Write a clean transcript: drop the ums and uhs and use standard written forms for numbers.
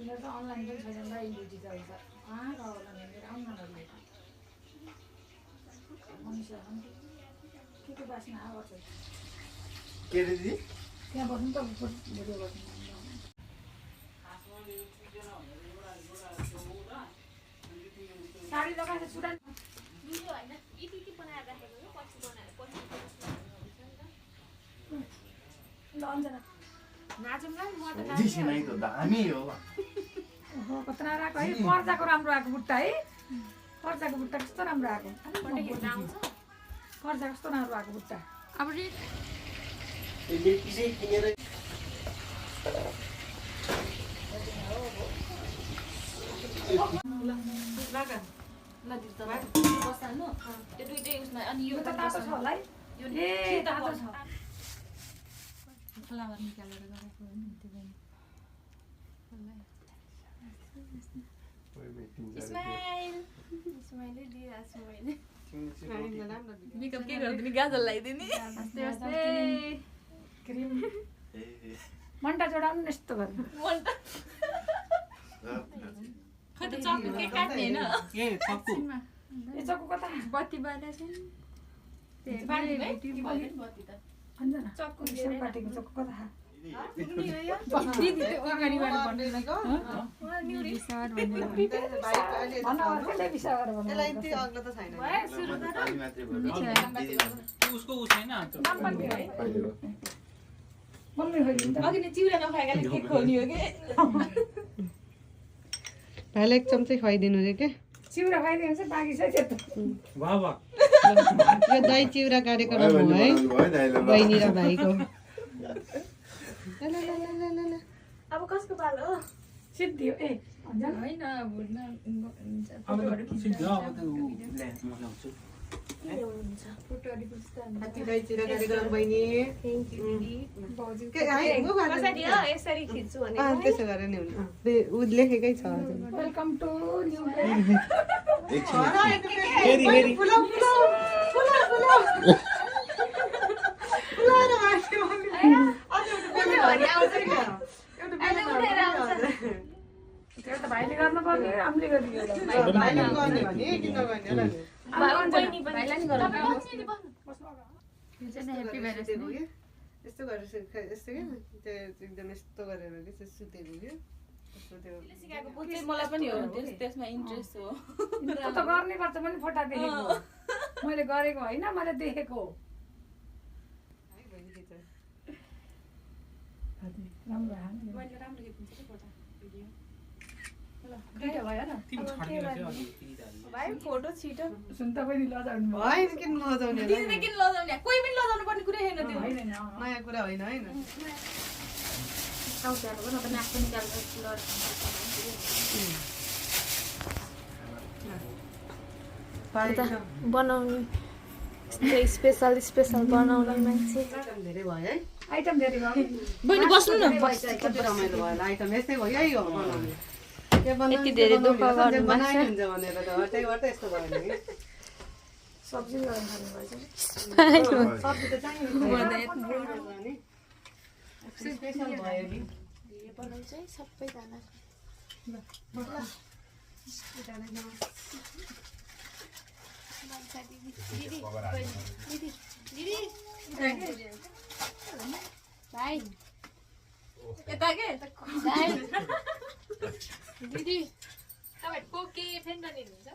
तिनीहरू त अनलाइन पनि छैन र ड्युटी चल्छ आउन नदिए मनुष्य के बाँच्न आएको छ के रे दिदी त्यहाँ बस्नु त भिडियो गर्नु साडी लगाएर छुटा भिडियो हैन यति बनाएर राखेको हो पछि बनाएर पछि ल अन्जना नाचौँला म त दिसी नै त दामी हो ओहो कतना राको है पर्जाको राम्रो आएको बुट्टा है पर्जाको बुट्टा कस्तो राम्रो आएको पटक आउँछ पर्जा कस्तो राम्रो आएको बुट्टा अब रेट यसले पिसै किनेर लगा ल दिदी त बसाल्नु त्यो दुईटै उसमा अनि यो यो त तातो छ होला है यो ए तातो छ फ्लावर निकालेर गरेको हो नि त्यो स्माइल स्माइल दिइराछु मैले मेकअप के गर्दिनी गाजल लगाइदिनी आस्ते आस्ते क्रिम मन्टा जोडाउनु न यस्तो गर्नु खै त चक्कु के काट्ने हैन ए चक्कु ए चक्कु कता बत्ती बालेको छ नि त्यो बाल्ने बत्ती त अन्जना चक्कु सानो काटेको चक्कु कता दिदी त्यो अगाडिबाट भन्दैन भन अर्कैले बिसाएर भन्नु उसको उ छैन नाम पनि है मम्मी होइन अघि नै चिउरा नखाएकाले केक खोल्नी हो के भाइलाई एक चम्चै खुवाइदिनु रे के चिउरा खाइदिनु चाहिँ बाँकी छ त्यो वाह वाह यो दही चिउरा कार्यक्रम हो है बहिनी र भाइको अब कसको पालो हो सिद्धि हो ए अन्जना हैन भुट्न अब सिद्धि अब त्यो ल्या म ल्याउँछु फोटोहरु खिच्दा हात्ती दही चिउरा कार्यक्रम बहिनी थ्यांक यू दिदी भाउजू के है हो कसरी हो यसरी खिच्छु भने त्यसो गरेर नि हुन्छ उ लेखेकै छ वेलकम टु न्यू फेरि फेरि फुला फुला फुला फुला फुला रे माथि मम्मी आज एउटा भरि आउँछ नि अहिले उठेर आउँछ त्यो त भाइले गर्नु पर्ने हामीले गरिदियो भाइले गर्ने भने किन गर्ने होला नि बहिनी पनि भाइलाई नि गरौँ बस्नु यो चाहिँ ह्यापी भइरहेछ नि यस्तो गरेर यस्तो के त्यो एकदम यस्तो गरेर के सुतेको के त्यस्तो त्यो सिकाएको बुझ्दै मलाई पनि हो त्यसमा इन्ट्रेस्ट हो त्यो त गर्ने पर्छ पनि फोटा देखेको मैले गरेको होइन मैले देखेको राम्रो हाल्नु मैले राम्रो खिच्छु के फोटो भिडियो दुईटा भयो न तिमी छड्केर चाहिँ अलिकति भाइ फोटो छिटो सुन्ता पनि लजाउनु भयो होइन किन नजाउने दिदीले किन लजाउने कोही पनि लजाउनु पर्ने कुरा छैन त्यो होइन नयाँ कुरा होइन होइन आउँछ अब न नाक पनि निकाल्नु बनाउने स्पेशल बनाउला मान्छे धेरै भयो है आइटम धेरै भयो बहिनी बस्नु न कति रमाइलो भयो आइटम यस्तै भयो यही हो बनाउने यति धेरै दुःख गर्नु बनाइन्छ भनेर त हटाइबाट यस्तो भयो नि सब्जी गर्नु थाल्नु भएछ सब्जी त चाहियो नि स्पेशल भयो नि बनाउँछ है सबैजना भाइ यता के भाइ दिदी तपाईहरुको के फेन्ट लिनुहुन्छ